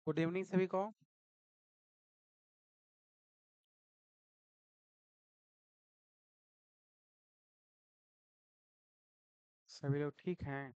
Good evening सभी को। सभी लोग ठीक हैं।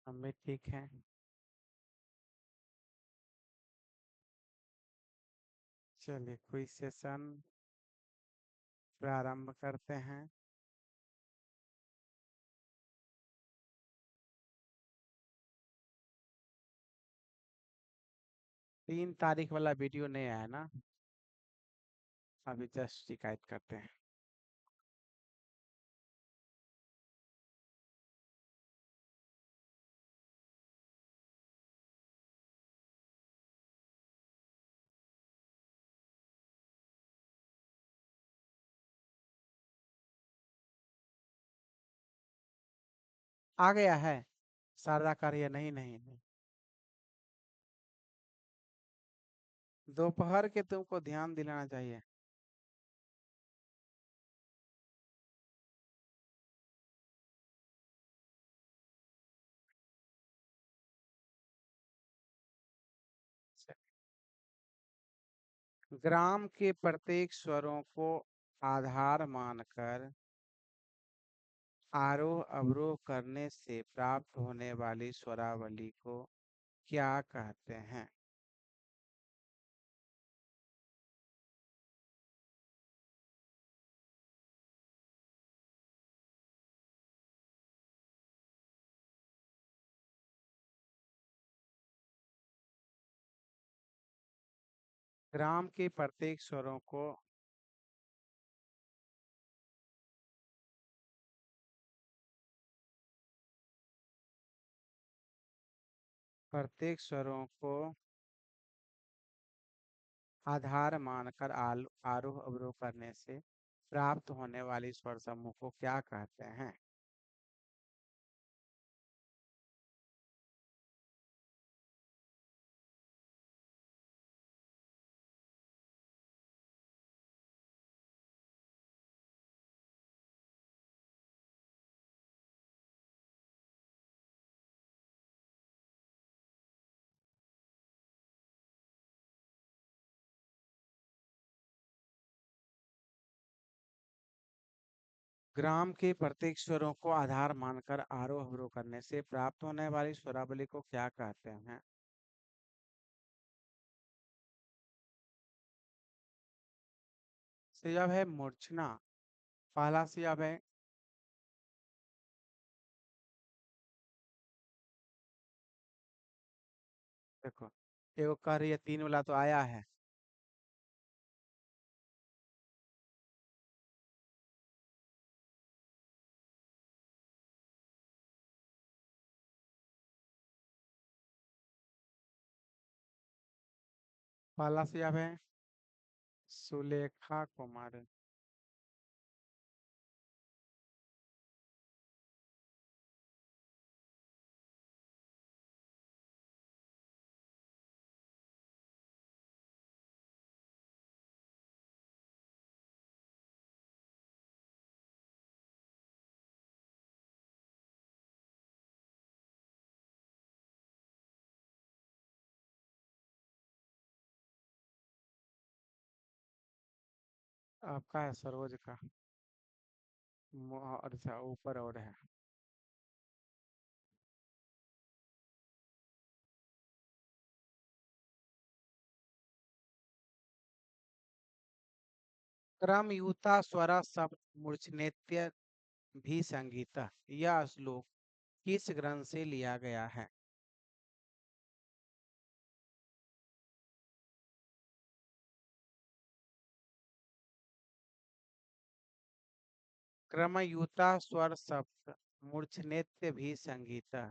हम भी ठीक हैं। चलिए क्विज सेशन प्रारंभ करते हैं। 3 तारीख वाला वीडियो नहीं आया ना। अभी जस्ट शिकायत करते हैं। आ गया है। शारदा कार्य नहीं नहीं नहीं। दोपहर के तुमको ध्यान दिलाना चाहिए। ग्राम के प्रत्येक स्वरों को आधार मानकर आरोह अवरोह करने से प्राप्त होने वाली स्वरावली को क्या कहते हैं? ग्राम के प्रत्येक स्वरों को प्रत्येक स्वरों को आधार मानकर आरोह अवरोह करने से प्राप्त होने वाली स्वर समूह को क्या कहते हैं? ग्राम के प्रत्येक स्वरों को आधार मानकर आरोह अवरोह करने से प्राप्त होने वाली स्वरावली को क्या कहते हैं? सियाब है मूर्छना। पहला सियाब है। देखो, एगो कह रही है 3 वाला तो आया है। पहला सियाब है सुलेखा कुमार। आपका है सरोज का। अच्छा ऊपर और है। क्रमयुता स्वरा शब्द मूर्छनेत्य भी संगीता यह श्लोक किस ग्रंथ से लिया गया है? क्रमयुता स्वर शब्द मूर्छनेत्य भी संगीता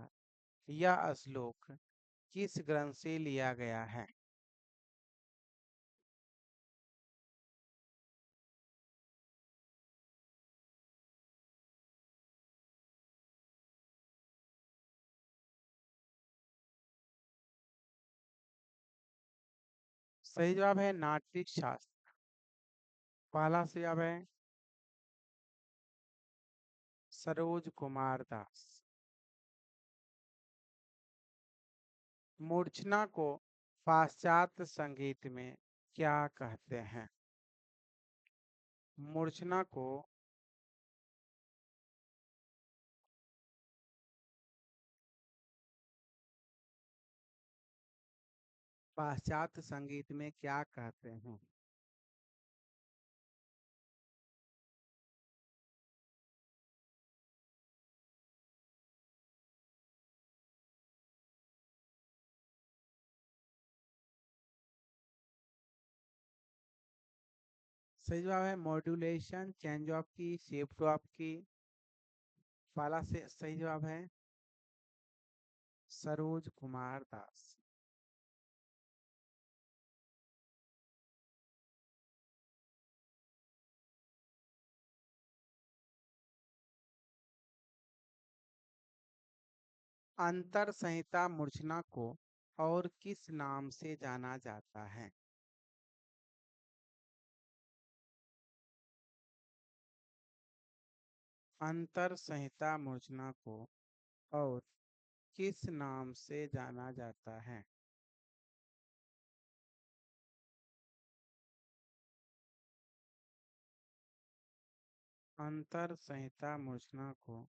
यह श्लोक किस ग्रंथ से लिया गया है? सही जवाब है नाट्य शास्त्र। पहला सही जवाब है सरोज कुमार दास। मूर्छना को पाश्चात्य संगीत में क्या कहते हैं? मूर्छना को पाश्चात्य संगीत में क्या कहते हैं? सही जवाब है मॉड्यूलेशन, चेंज ऑफ की, शिफ्ट ऑफ की। पहला से सही जवाब है सरोज कुमार दास। अंतर संहिता मूर्छना को और किस नाम से जाना जाता है? अंतर संहिता मूर्छना को और किस नाम से जाना जाता है? अंतर संहिता मूर्छना को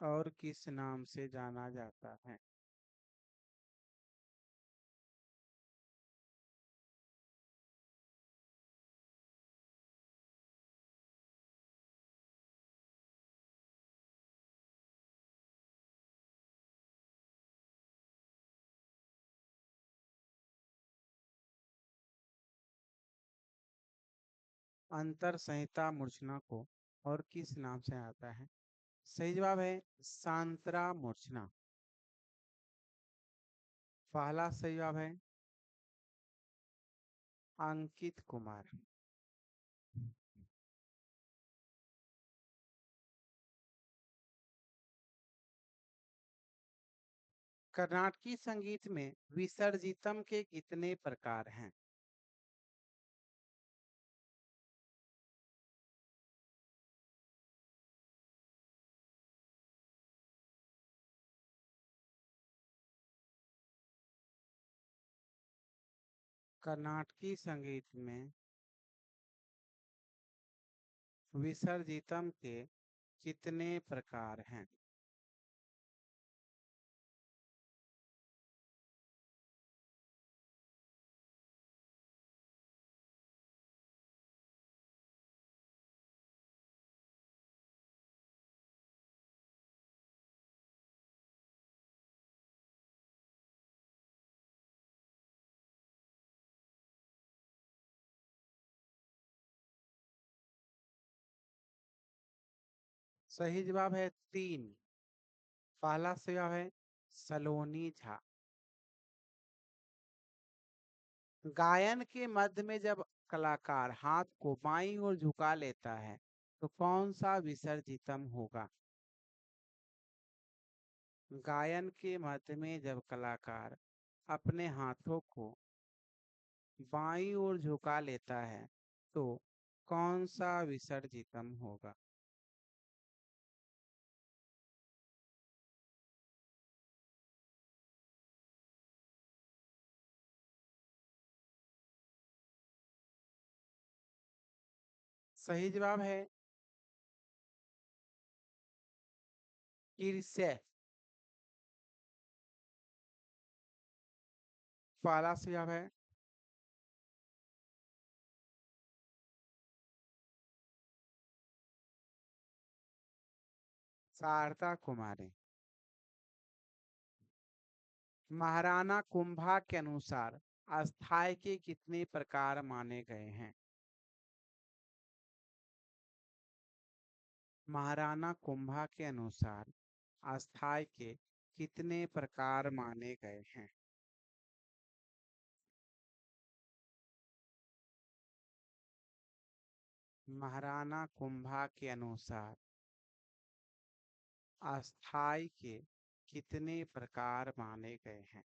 और किस नाम से जाना जाता है? अंतर संहिता मूर्छना को और किस नाम से आता है? सही जवाब है सांतरा मूर्छना। पहला सही जवाब है अंकित कुमार। कर्नाटकी संगीत में विसर्जितम के कितने प्रकार हैं? कर्नाटकी संगीत में विसर्जितम के कितने प्रकार हैं? सही जवाब है तीन। पहला सही जवाब है सलोनी झा। गायन के मध्य में जब कलाकार हाथ को बाईं ओर झुका लेता है तो कौन सा विसर्जितम होगा? गायन के मध्य में जब कलाकार अपने हाथों को बाईं ओर झुका लेता है तो कौन सा विसर्जितम होगा? सही जवाब है ईर्ष्या। पहला सही जवाब है शारदा कुमारी। महाराणा कुंभा के अनुसार अस्थाई के कितने प्रकार माने गए हैं? महाराणा कुंभा के अनुसार अस्थाई के कितने प्रकार माने गए हैं? महाराणा कुंभा के अनुसार अस्थाई के कितने प्रकार माने गए हैं?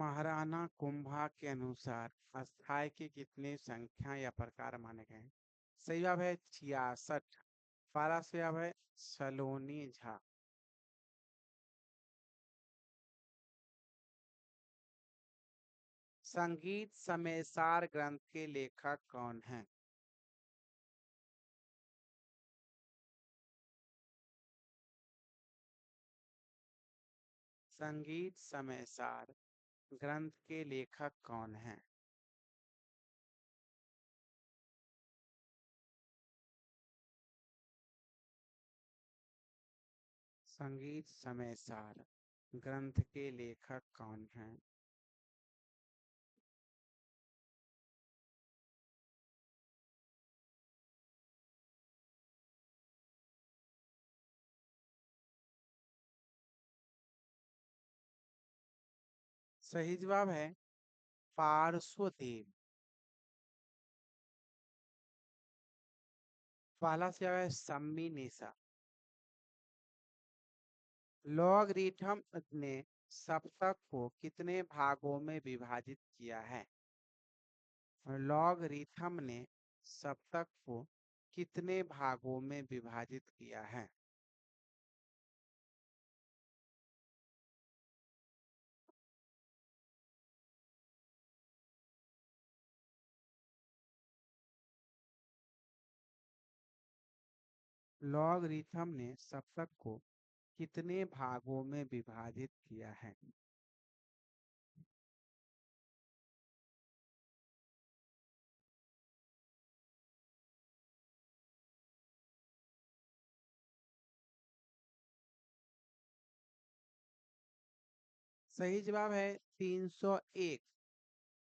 महाराणा कुंभा के अनुसार अस्थाई की कितनी संख्या या प्रकार माने गए हैं? सही जवाब है 66। पहला सही जवाब है सलोनी झा। संगीत समेसार ग्रंथ के लेखक कौन हैं? संगीत समेसार ग्रंथ के लेखक कौन हैं? संगीत समेसार ग्रंथ के लेखक कौन हैं? सही जवाब है पार्श्वदेव। पहला से है सम्मी नेसा। लॉगरिथम ने सप्तक को कितने भागों में विभाजित किया है? लॉगरिथम ने सप्तक को कितने भागों में विभाजित किया है? लॉगरिथम ने सप्तक को कितने भागों में विभाजित किया है? सही जवाब है 301।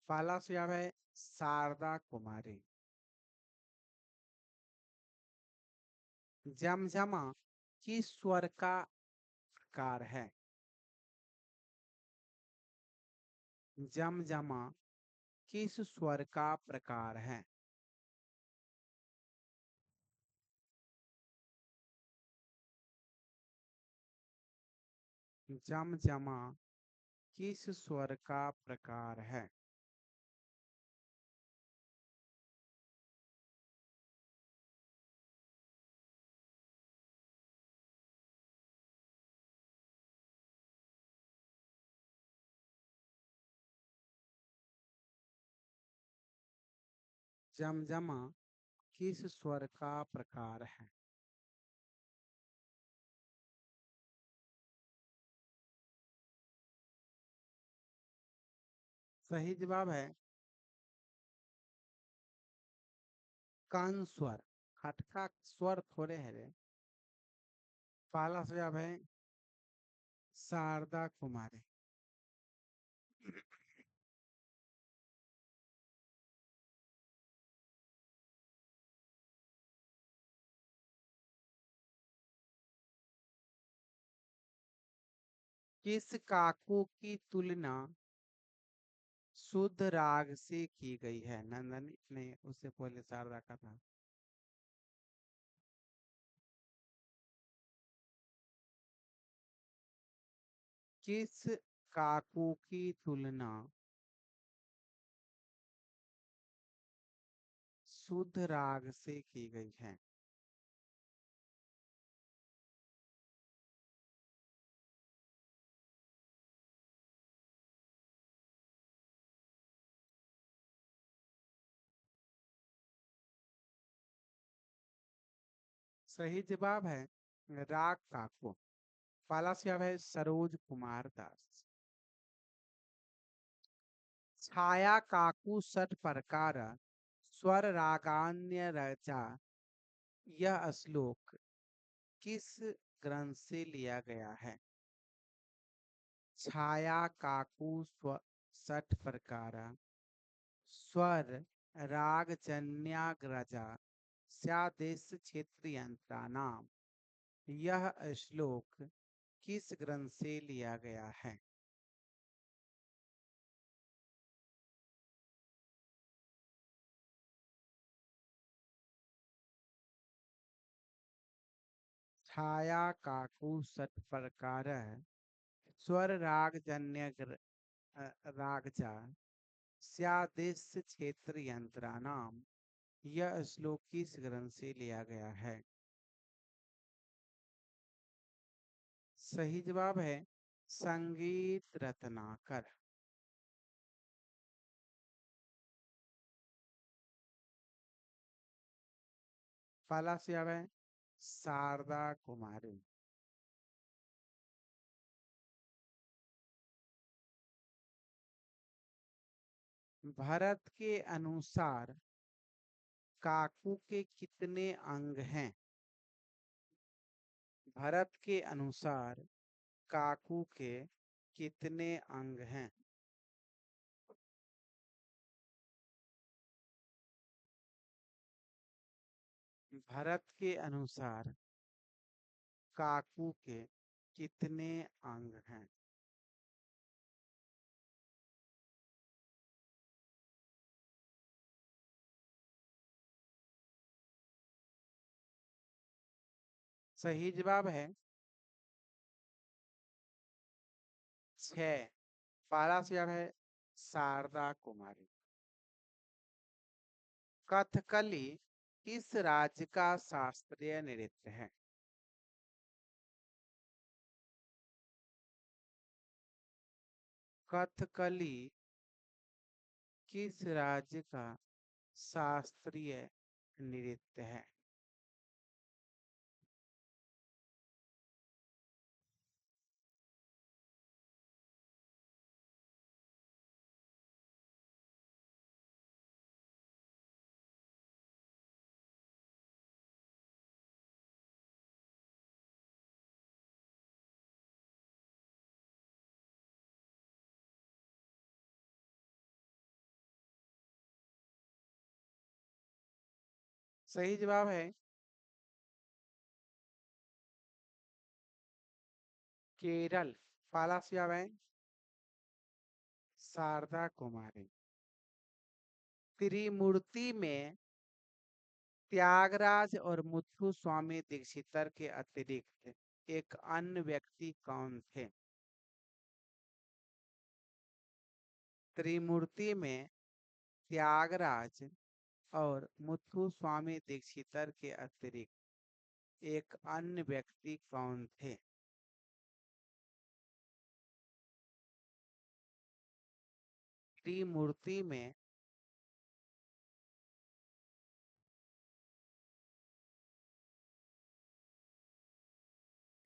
पहला जवाब है शारदा कुमारी। जमजमा किस स्वर का प्रकार है? जमजमा किस स्वर का प्रकार है? जमजमा किस स्वर का प्रकार है? जमजमा किस स्वर का प्रकार है? सही जवाब है कण स्वर। खटका स्वर थोड़े है रे। पहला जवाब है शारदा कुमारी। किस काकू की तुलना शुद्ध राग से की गई है? नंदनी ने उससे पहले शारदा का था। किस काकू की तुलना शुद्ध राग से की गई है? सही जवाब है राग काकू। पहला जवाब है सरोज कुमार दास। छाया काकू सठ प्रकार स्वर रागान्य रचा। यह श्लोक किस ग्रंथ से लिया गया है? छाया काकू सठ प्रकार स्वर राग जन्याग्रजा स्यादेश क्षेत्र यंत्रा नाम। यह श्लोक किस ग्रंथ से लिया गया है? छाया काकू सठ प्रकार स्वर राग जन्य रागजा स्यादिश क्षेत्र यंत्रानाम। यह श्लोक किस ग्रंथ से लिया गया है? सही जवाब है संगीत रत्नाकर। पहला से जवाब है शारदा कुमारी। भरत के अनुसार काकू के कितने अंग हैं? भरत के अनुसार काकू के कितने अंग हैं? भरत के अनुसार काकू के कितने अंग हैं? सही जवाब है छह। पहला से जवाब है शारदा कुमारी। कथकली किस राज्य का शास्त्रीय नृत्य है? कथकली किस राज्य का शास्त्रीय नृत्य है? सही जवाब है केरल। पहला से जवाब है शारदा कुमारी। त्रिमूर्ति में त्यागराज और मुथु स्वामी दीक्षितर के अतिरिक्त एक अन्य व्यक्ति कौन थे? त्रिमूर्ति में त्यागराज और मुथु स्वामी दीक्षितर के अतिरिक्त एक अन्य व्यक्ति कौन थे? त्रिमूर्ति में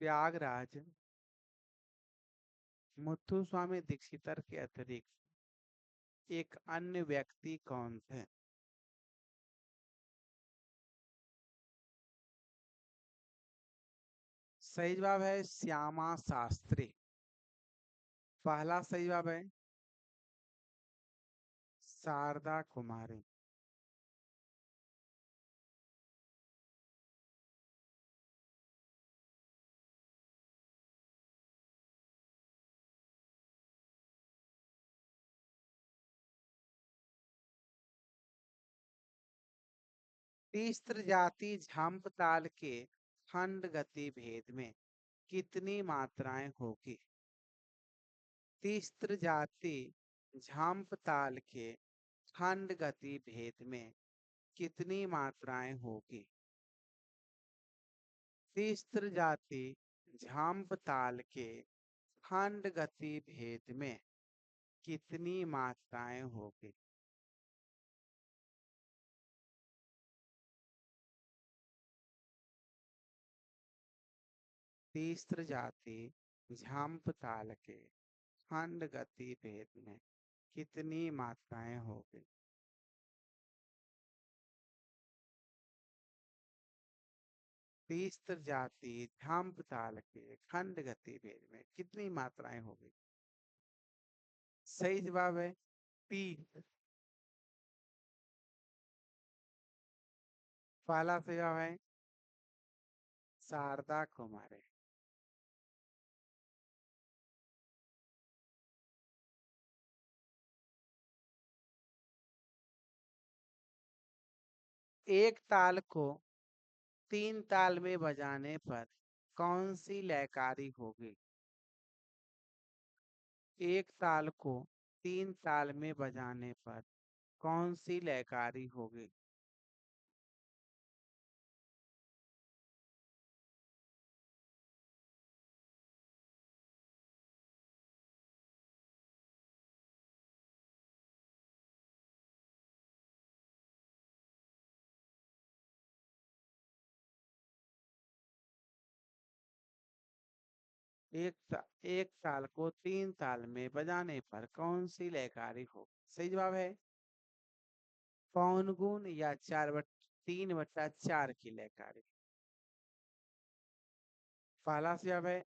त्यागराज मुथु स्वामी दीक्षितर के अतिरिक्त एक अन्य व्यक्ति कौन थे? सही जवाब है श्यामा शास्त्री। पहला सही जवाब है शारदा कुमारी। तीस्त्र जाति झंप ताल के खंड गति भेद में कितनी मात्राएं होगी? तीस्त्र जाति झंप ताल के खंड गति भेद में कितनी मात्राएं होगी? तीस्त्र जाति झंप ताल के खंड गति भेद में कितनी मात्राएं होगी? तीस्त्र जाति झंप ताल के खंड गति भेद में कितनी मात्राएं होगी? तीस्त्र जाति झंप ताल के खंड गति भेद में कितनी मात्राएं होगी? सही जवाब है तीन। पहला सही जवाब है शारदा कुमारी। एक ताल को तीन ताल में बजाने पर कौन सी लयकारी होगी? एक ताल को तीन ताल में बजाने पर कौन सी लयकारी होगी? एक ताल को तीन ताल में बजाने पर कौन सी लयकारी हो? सही जवाब है पौन गुण या 3/4 की लयकारी। पहला जवाब है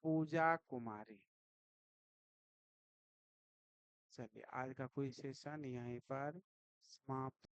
पूजा कुमारी। चलिए आज का कोई सेशन यहीं पर समाप्त।